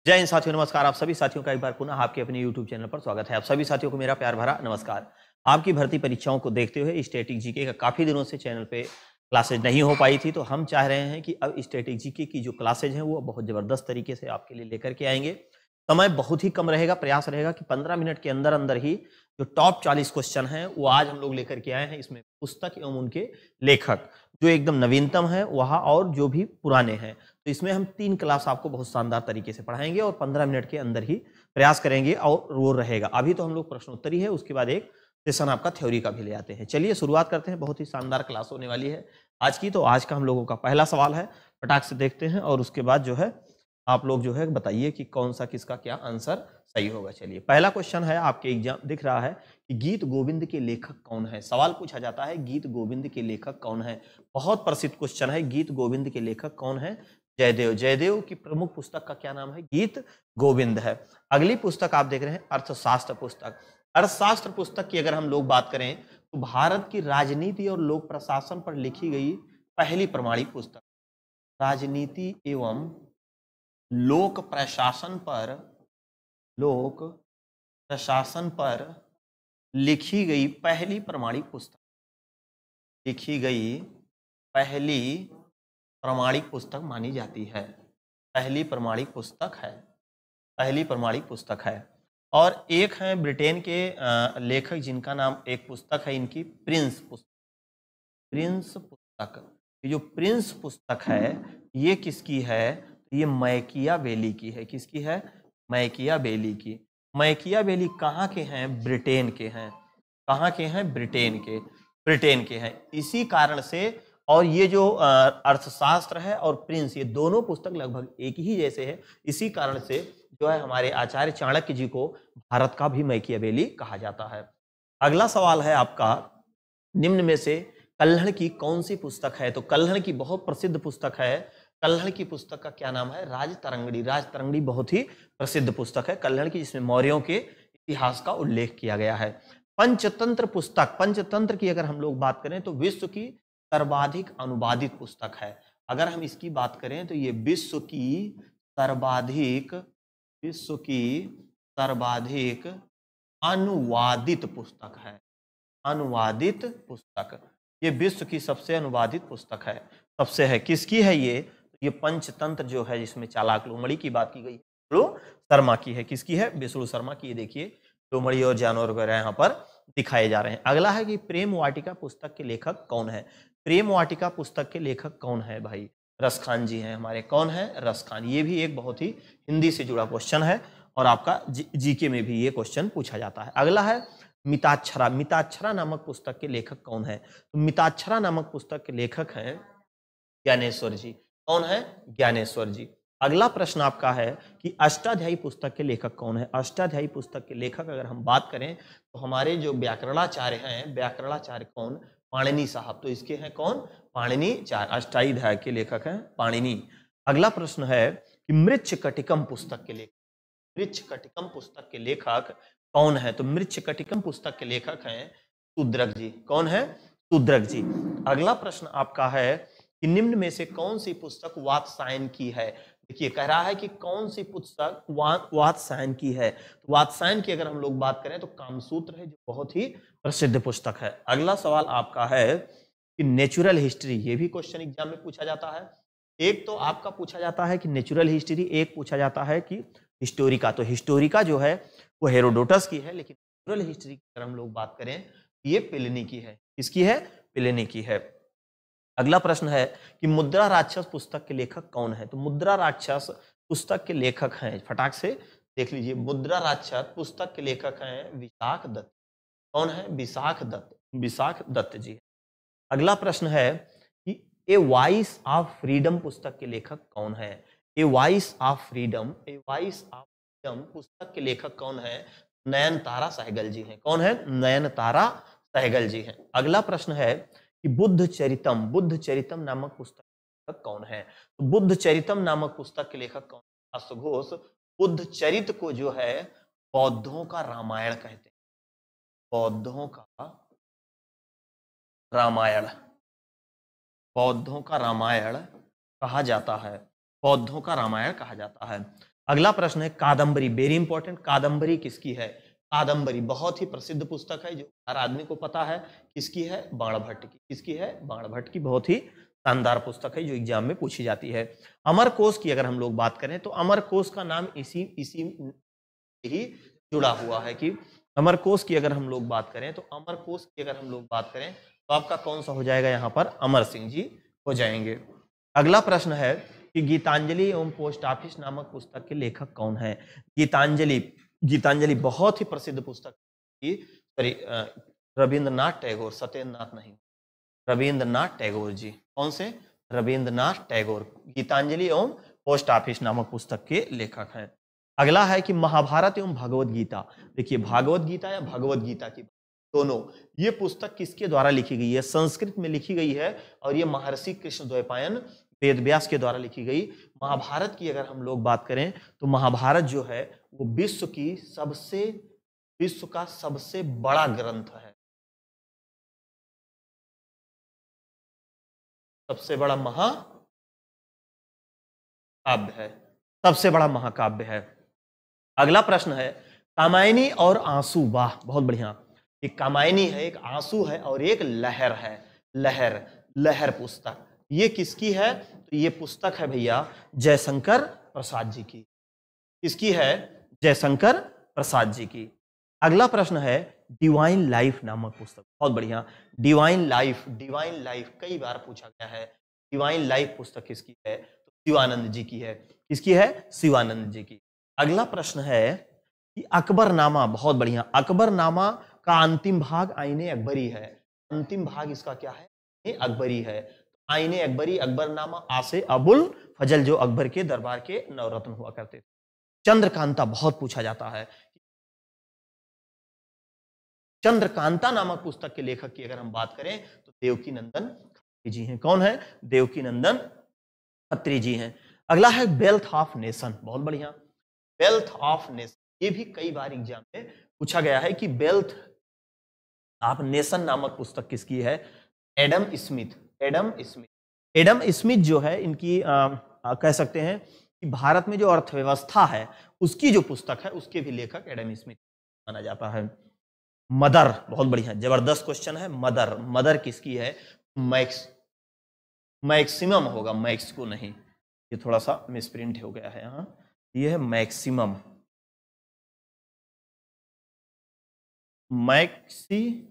जय हिंद साथियों, नमस्कार। आप सभी साथियों का एक बार पुनः आपके अपने YouTube चैनल पर स्वागत है। आप सभी साथियों को मेरा प्यार भरा नमस्कार। आपकी भर्ती परीक्षाओं को देखते हुए स्टैटिक जीके का काफ़ी दिनों से चैनल पे क्लासेज नहीं हो पाई थी, तो हम चाह रहे हैं कि अब स्टैटिक जीके की जो क्लासेज हैं वो बहुत ज़बरदस्त तरीके से आपके लिए लेकर के आएंगे। समय बहुत ही कम रहेगा, प्रयास रहेगा कि 15 मिनट के अंदर अंदर ही जो टॉप 40 क्वेश्चन हैं वो आज हम लोग लेकर के आए हैं। इसमें पुस्तक एवं उनके लेखक जो एकदम नवीनतम है वहाँ और जो भी पुराने हैं, तो इसमें हम 3 क्लास आपको बहुत शानदार तरीके से पढ़ाएंगे और 15 मिनट के अंदर ही प्रयास करेंगे और वो रहेगा। अभी तो हम लोग प्रश्नोत्तरी है, उसके बाद एक सेशन आपका थ्योरी का भी ले आते हैं। चलिए शुरुआत करते हैं, बहुत ही शानदार क्लास होने वाली है आज की। तो आज का हम लोगों का पहला सवाल है, फटाक से देखते हैं और उसके बाद जो है आप लोग जो है बताइए कि कौन सा किसका क्या आंसर सही होगा। चलिए पहला क्वेश्चन है, आपके एग्जाम दिख रहा है कि गीत गोविंद के लेखक कौन है। सवाल पूछा जाता है गीत गोविंद के लेखक कौन है। बहुत प्रसिद्ध क्वेश्चन है, गीत गोविंद के लेखक कौन है। जयदेव। जयदेव की प्रमुख पुस्तक का क्या नाम है? गीत गोविंद है। अगली पुस्तक आप देख रहे हैं अर्थशास्त्र पुस्तक। अर्थशास्त्र पुस्तक की अगर हम लोग बात करें तो भारत की राजनीति और लोक प्रशासन पर लिखी गई पहली प्रमाणिक पुस्तक। राजनीति एवं लोक प्रशासन पर लिखी गई पहली प्रमाणिक पुस्तक। लिखी गई पहली प्रमाणिक पुस्तक मानी जाती है। पहली प्रमाणिक पुस्तक है। पहली प्रमाणिक पुस्तक है। और एक है ब्रिटेन के लेखक जिनका नाम, एक पुस्तक है इनकी प्रिंस पुस्तक। प्रिंस पुस्तक, ये जो प्रिंस पुस्तक है ये किसकी है? ये मैकियावेली की है। किसकी है? मैकियावेली की। मैकियावेली कहाँ के हैं? ब्रिटेन के हैं। कहाँ के हैं? ब्रिटेन के हैं। इसी कारण से, और ये जो अर्थशास्त्र है और प्रिंस, ये दोनों पुस्तक लगभग एक ही जैसे है। इसी कारण से जो है हमारे आचार्य चाणक्य जी को भारत का भी मैकियावेली कहा जाता है। अगला सवाल है आपका, निम्न में से कल्हड़ की कौन सी पुस्तक है? तो कल्हड़ की बहुत प्रसिद्ध पुस्तक है। कल्हड़ की पुस्तक का क्या नाम है? राजतरंगिणी। राजतरंगिणी बहुत ही प्रसिद्ध पुस्तक है कल्हड़ की, जिसमें मौर्यों के इतिहास का उल्लेख किया गया है। पंचतंत्र पुस्तक। पंचतंत्र की अगर हम लोग बात करें तो विश्व की सर्वाधिक अनुवादित पुस्तक है। अगर हम इसकी बात करें तो ये विश्व की सर्वाधिक अनुवादित पुस्तक है। अनुवादित पुस्तक, ये विश्व की सबसे अनुवादित पुस्तक है। सबसे है, किसकी है ये पंचतंत्र जो है, जिसमें चालाक लोमड़ी की बात की गई, विष्णु शर्मा की है। किसकी है? विष्णु शर्मा की। ये देखिए लोमड़ी और जानवर वगैरह यहाँ पर दिखाए जा रहे हैं। अगला है कि प्रेम वाटिका पुस्तक के लेखक कौन है? प्रेम वाटिका पुस्तक के लेखक कौन है भाई? रसखान जी हैं हमारे। कौन है? रसखान। ये भी एक बहुत ही हिंदी से जुड़ा क्वेश्चन है और आपका जीके में भी ये क्वेश्चन पूछा जाता है। अगला है मिताक्षरा। मिताक्षरा नामक पुस्तक के लेखक कौन है? तो मिताक्षरा नामक पुस्तक के लेखक हैं ज्ञानेश्वर जी। कौन है? ज्ञानेश्वर जी। अगला प्रश्न आपका है कि अष्टाध्यायी पुस्तक के लेखक कौन है? अष्टाध्यायी पुस्तक के लेखक अगर हम बात करें तो हमारे जो व्याकरणाचार्य हैं, व्याकरणाचार्य कौन? पाणिनि साहब। तो इसके हैं कौन? पाणिनिचार्य। अष्टाध्यायी के लेखक हैं पाणिनि। अगला प्रश्न है कि मृच्छकटिकम पुस्तक के लेखक, मृच्छकटिकम पुस्तक के लेखक कौन है? तो मृच्छकटिकम पुस्तक के लेखक हैं शूद्रक जी। कौन है? शूद्रक जी। अगला प्रश्न आपका है कि निम्न में से कौन सी पुस्तक वात्स्यायन की है? देखिए कह रहा है कि कौन सी पुस्तक वात्स्यायन की है। तो वात्स्यायन की अगर हम लोग बात करें तो कामसूत्र है, जो बहुत ही प्रसिद्ध पुस्तक है। अगला सवाल आपका है कि नेचुरल हिस्ट्री, ये भी क्वेश्चन एग्जाम में पूछा जाता है। एक तो आपका पूछा जाता है कि नेचुरल हिस्ट्री, एक पूछा जाता है कि हिस्टोरिका। तो हिस्टोरिका जो है वो हेरोडोटस की है, लेकिन नेचुरल हिस्ट्री की अगर हम लोग बात करें ये प्लिनी की है। किसकी है? प्लिनी की है। अगला प्रश्न है कि मुद्रा राक्षस पुस्तक के लेखक कौन है? तो मुद्रा राक्षस पुस्तक के लेखक हैं, फटाक से देख लीजिए, मुद्रा राक्षस पुस्तक के लेखक हैं विशाख दत्त। कौन है? विशाख दत्त। विशाख दत्त जी। अगला प्रश्न है कि ए वॉइस ऑफ फ्रीडम पुस्तक के लेखक कौन है? ए वॉइस ऑफ फ्रीडम पुस्तक के लेखक कौन है? नयनतारा सहगल जी हैं। कौन है? नयनतारा सहगल जी हैं। अगला प्रश्न है कि बुद्ध चरितम नामक पुस्तक के लेखक कौन है? तो बुद्ध चरितम नामक पुस्तक के लेखक कौन? अश्वघोष। बुद्ध चरित को जो है बौद्धों का रामायण कहते हैं। बौद्धों का रामायण, बौद्धों का रामायण कहा जाता है। बौद्धों का रामायण कहा जाता है। अगला प्रश्न है कादम्बरी, वेरी इंपॉर्टेंट। कादम्बरी किसकी है? कादम्बरी बहुत ही प्रसिद्ध पुस्तक है जो हर आदमी को पता है। किसकी है? बाणभट्ट की। किसकी है? बाणभट्ट की। बहुत ही शानदार पुस्तक है जो एग्जाम में पूछी जाती है। अमरकोश की अगर हम लोग बात करें तो अमरकोश का नाम इसी ही जुड़ा हुआ है कि अमरकोश की अगर हम लोग बात करें तो अमरकोश की अगर हम लोग बात करें तो आपका कौन सा हो जाएगा यहाँ पर? अमर सिंह जी हो जाएंगे। अगला प्रश्न है कि गीतांजलि एवं पोस्ट ऑफिस नामक पुस्तक के लेखक कौन है? गीतांजलि, गीतांजलि बहुत ही प्रसिद्ध पुस्तक की रविंद्रनाथ टैगोर, सत्येंद्रनाथ नहीं, रविंद्रनाथ टैगोर जी। कौन से? रविंद्रनाथ टैगोर गीतांजलि एवं पोस्ट ऑफिस नामक पुस्तक के लेखक हैं। अगला है कि महाभारत एवं भगवत गीता। देखिए भागवत गीता या भगवत गीता की दोनों, ये पुस्तक किसके द्वारा लिखी गई है? संस्कृत में लिखी गई है और ये महर्षि कृष्णद्वैपायन वेदव्यास के द्वारा लिखी गई। महाभारत की अगर हम लोग बात करें तो महाभारत जो है वो विश्व का सबसे बड़ा ग्रंथ है, सबसे बड़ा महाकाव्य है, सबसे बड़ा महाकाव्य है। अगला प्रश्न है कामायनी और आंसू। वाह बहुत बढ़िया। एक कामायनी है, एक आंसू है और एक लहर है। लहर, लहर पुस्तक ये किसकी है? तो ये पुस्तक है भैया जयशंकर प्रसाद जी की। किसकी है? जयशंकर प्रसाद जी की। अगला प्रश्न है डिवाइन लाइफ नामक पुस्तक। बहुत बढ़िया। डिवाइन लाइफ, डिवाइन लाइफ कई बार पूछा गया है। डिवाइन लाइफ पुस्तक किसकी है? तो शिवानंद जी की है। किसकी है? शिवानंद जी की। अगला प्रश्न है कि अकबरनामा। बहुत बढ़िया। अकबरनामा का अंतिम भाग आईने अकबरी है। अंतिम भाग इसका क्या है? अकबरी है। आईने अकबरी, अकबरनामा, आसे अबुल फजल जो अकबर के दरबार के नवरत्न हुआ करते थे। चंद्रकांता बहुत पूछा जाता है। चंद्रकांता नामक पुस्तक के लेखक की अगर हम बात करें तो देवकी नंदन खत्री जी हैं। कौन है? देवकी नंदन खत्री जी हैं। अगला है वेल्थ ऑफ नेशन। बहुत बढ़िया। वेल्थ ऑफ नेशन ये भी कई बार एग्जाम में पूछा गया है कि वेल्थ ऑफ नेशन नामक पुस्तक किसकी है? Adam Smith. Adam Smith, Adam Smith जो है इनकी कह सकते हैं कि भारत में जो अर्थव्यवस्था है उसकी जो पुस्तक है उसके भी लेखक एडम स्मिथ माना जाता है। मदर, बहुत बढ़िया, जबरदस्त क्वेश्चन है। मदर, मदर किसकी है? मैक्सिमम होगा, मैक्स को नहीं, ये थोड़ा सा मिसप्रिंट हो गया है यहाँ। ये है maximum, maximum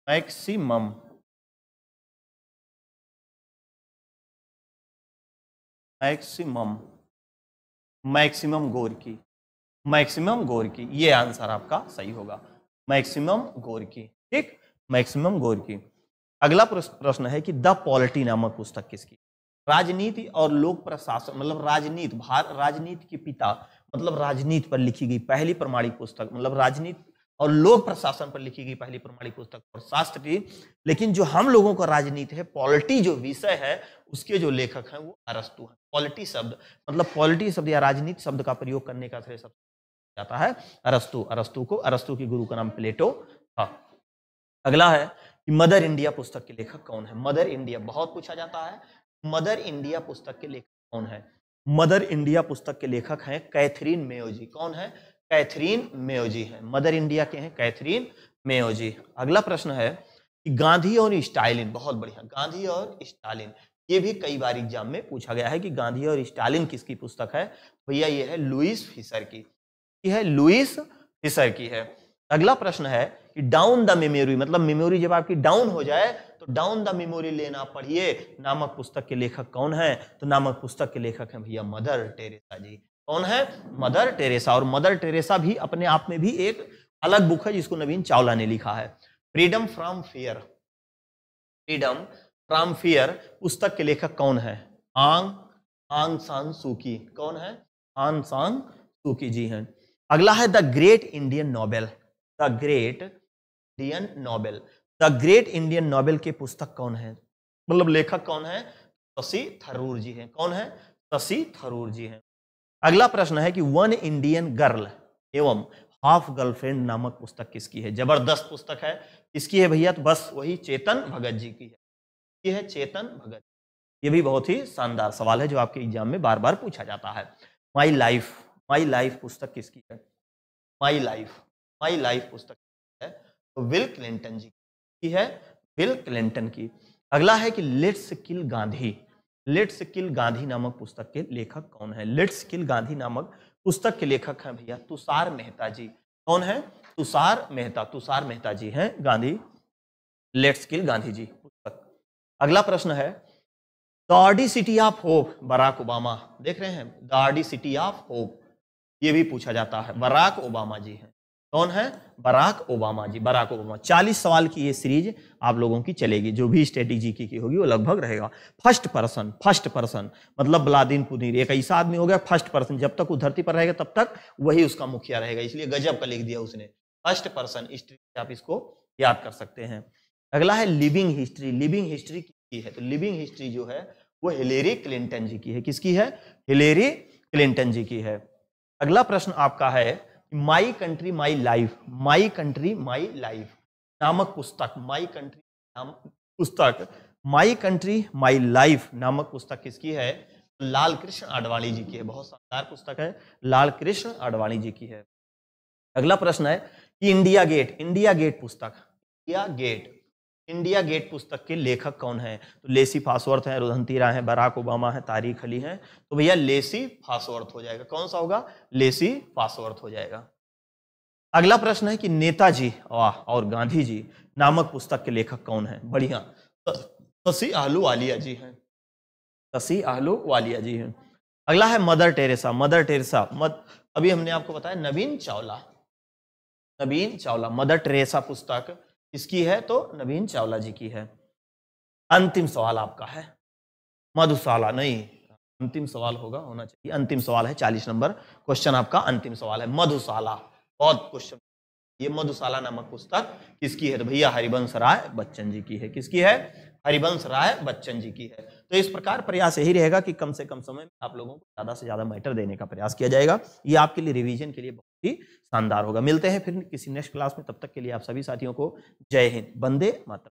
maximum maximum maximum गोरकी, मैक्सिमम गोरकी, ये आंसर आपका सही होगा। मैक्सिमम गोरकी, ठीक, मैक्सिमम गोरकी। अगला प्रश्न है कि द पॉलिटी नामक पुस्तक किसकी? राजनीति और लोक प्रशासन, मतलब राजनीति, राजनीति के पिता, मतलब राजनीति पर लिखी गई पहली प्रमाणिक पुस्तक, मतलब राजनीति और लोक प्रशासन पर लिखी गई पहली प्रमाणिक पुस्तक और शास्त्र की। लेकिन जो हम लोगों का राजनीति है, पॉलिटी जो विषय है, उसके जो लेखक हैं वो अरस्तु हैं। पॉलिटी शब्द, मतलब पॉलिटी शब्द या राजनीति शब्द का प्रयोग करने का श्रेय जाता है अरस्तु। अरस्तु के गुरु का नाम प्लेटो था। अगला है कि मदर इंडिया पुस्तक के लेखक कौन है? मदर इंडिया बहुत पूछा जाता है। मदर इंडिया पुस्तक के लेखक कौन है? मदर इंडिया पुस्तक के लेखक हैं कैथरीन मेयो जी। कौन है? कैथरीन मेयो जी हैं। मदर इंडिया के हैं कैथरीन मेयो जी। अगला प्रश्न है कि गांधी और स्टालिन। बहुत बढ़िया, गांधी और स्टालिन, ये भी कई बार एग्जाम में पूछा गया है कि गांधी और स्टालिन किसकी पुस्तक है? भैया ये है लुईस फिशर की, है लुईस फिशर की है। अगला प्रश्न है कि डाउन द मेमोरी, मतलब मेमोरी जब आपकी डाउन हो जाए तो डाउन द मेमोरी लेना पढ़िए नामक पुस्तक के लेखक कौन है? तो नामक पुस्तक के लेखक हैं भैया मदर टेरेसा जी। कौन है? Mother Teresa. और मदर टेरेसा भी अपने आप में भी एक अलग बुक है जिसको नवीन चावला ने लिखा है, freedom from fear. Freedom from fear पुस्तक के लेखक कौन है? आंग सान सूकी। कौन है? आंग सान सूकी जी हैं। अगला है the great Indian Nobel. The great Indian Nobel, the great Indian Nobel के पुस्तक कौन है, मतलब लेखक कौन है? शशि थरूर जी हैं। कौन है? शशि थरूर जी हैं। अगला प्रश्न है कि वन इंडियन गर्ल एवं हाफ गर्लफ्रेंड नामक पुस्तक किसकी है? जबरदस्त पुस्तक है। किसकी है भैया? तो बस वही चेतन भगत जी की है। ये है चेतन भगत। ये भी बहुत ही शानदार सवाल है जो आपके एग्जाम में बार बार पूछा जाता है। माई लाइफ पुस्तक किसकी है? माई लाइफ पुस्तक है तो विल क्लिंटन जी की है, विल क्लिंटन की। अगला है कि लेट्स किल गांधी नामक पुस्तक के लेखक कौन है? लेट्स किल गांधी नामक पुस्तक के लेखक हैं भैया तुषार मेहता जी। कौन है? तुषार मेहता जी हैं गांधी लेट्स किल गांधी जी पुस्तक। अगला प्रश्न है the audacity of hope, Barack Obama. देख रहे हैं the audacity of hope, ये भी पूछा जाता है। बराक ओबामा जी हैं। कौन है? बराक ओबामा जी। 40 सवाल की ये सीरीज आप लोगों की चलेगी। जो भी स्ट्रेटेजी की होगी वो लगभग रहेगा। फर्स्ट पर्सन मतलब व्लादिमीर पुतिन, एक ऐसा आदमी हो गया फर्स्ट पर्सन, जब तक वो धरती पर रहेगा तब तक वही उसका मुखिया रहेगा, इसलिए गजब का लिख दिया उसने। फर्स्ट पर्सन स्ट्रेटेजी, आप इसको याद कर सकते हैं। अगला है लिविंग हिस्ट्री की है तो लिविंग हिस्ट्री जो है वो हिलेरी क्लिंटन जी की है। किसकी है? हिलेरी क्लिंटन जी की है। अगला प्रश्न आपका है माई कंट्री माई लाइफ नामक पुस्तक, माई कंट्री माई लाइफ नामक पुस्तक किसकी है? लाल कृष्ण आडवाणी जी की है। बहुत शानदार पुस्तक है, लाल कृष्ण आडवाणी जी की है। अगला प्रश्न है कि इंडिया गेट पुस्तक के लेखक कौन है? तो लेसी फासवर्थ है, रुधंती राय है, बराक ओबामा है, तारिक अली है। तो भैया लेसी फासवर्थ हो जाएगा। कौन सा होगा? लेसी फासवर्थ हो जाएगा। अगला प्रश्न है कि नेताजी और गांधी जी नामक पुस्तक के लेखक कौन है? बढ़िया, शशि आहलूवालिया जी हैं। अगला है मदर टेरेसा। अभी हमने आपको बताया नवीन चावला। मदर टेरेसा पुस्तक किसकी है? तो नवीन चावला जी की है। अंतिम सवाल आपका है मधुशाला, नहीं अंतिम सवाल होना चाहिए। अंतिम सवाल है 40 नंबर क्वेश्चन आपका। अंतिम सवाल है मधुशाला, बहुत क्वेश्चन। ये मधुशाला नामक पुस्तक किसकी है? तो भैया हरिवंश राय बच्चन जी की है। किसकी है? हरिवंश राय बच्चन जी की है। तो इस प्रकार प्रयास यही रहेगा कि कम से कम समय में आप लोगों को ज्यादा से ज्यादा मैटर देने का प्रयास किया जाएगा। ये आपके लिए रिवीजन के लिए बहुत ही शानदार होगा। मिलते हैं फिर किसी नेक्स्ट क्लास में, तब तक के लिए आप सभी साथियों को जय हिंद, वंदे मातरम।